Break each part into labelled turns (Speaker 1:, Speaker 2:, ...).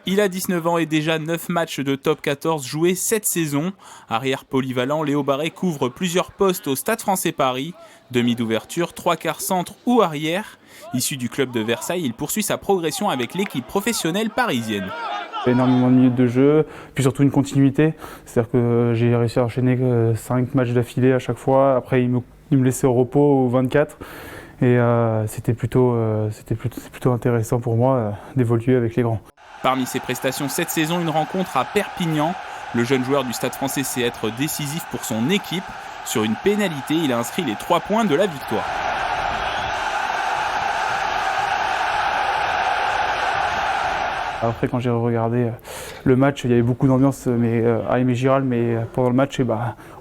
Speaker 1: Il a 19 ans et déjà 9 matchs de top 14 joués cette saison. Arrière polyvalent, Léo Barré couvre plusieurs postes au Stade Français Paris. Demi d'ouverture, 3/4 centre ou arrière. Issu du club de Versailles, il poursuit sa progression avec l'équipe professionnelle parisienne.
Speaker 2: Énormément de minutes de jeu, puis surtout une continuité. C'est-à-dire que j'ai réussi à enchaîner 5 matchs d'affilée à chaque fois. Après, il me laissait au repos au 24. Et c'est plutôt intéressant pour moi d'évoluer avec les grands.
Speaker 1: Parmi ses prestations cette saison, une rencontre à Perpignan. Le jeune joueur du Stade Français sait être décisif pour son équipe. Sur une pénalité, il a inscrit les 3 points de la victoire.
Speaker 2: Après, quand j'ai regardé le match, il y avait beaucoup d'ambiance à Aimé Giral, mais pendant le match,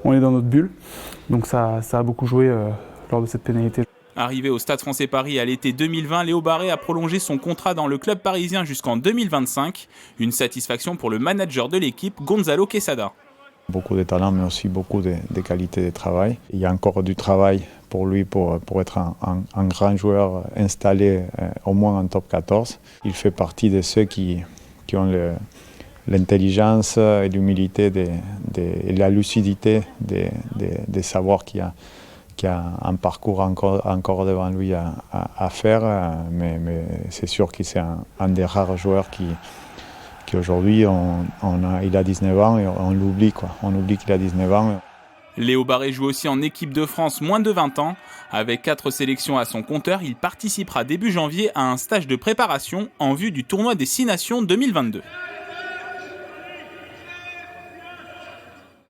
Speaker 2: on est dans notre bulle. Donc ça a beaucoup joué lors de cette pénalité.
Speaker 1: Arrivé au Stade Français Paris à l'été 2020, Léo Barré a prolongé son contrat dans le club parisien jusqu'en 2025. Une satisfaction pour le manager de l'équipe, Gonzalo Quesada.
Speaker 3: Beaucoup de talent, mais aussi beaucoup de qualité de travail. Il y a encore du travail pour lui pour être un grand joueur installé au moins en top 14. Il fait partie de ceux qui ont l'intelligence et l'humilité et la lucidité de savoir qu'il y a un parcours encore devant lui à faire, mais c'est sûr que c'est un des rares joueurs qui aujourd'hui, il a 19 ans et on l'oublie, quoi. On oublie qu'il a 19 ans.
Speaker 1: Léo Barré joue aussi en équipe de France moins de 20 ans. Avec 4 sélections à son compteur, il participera début janvier à un stage de préparation en vue du tournoi des 6 Nations 2022.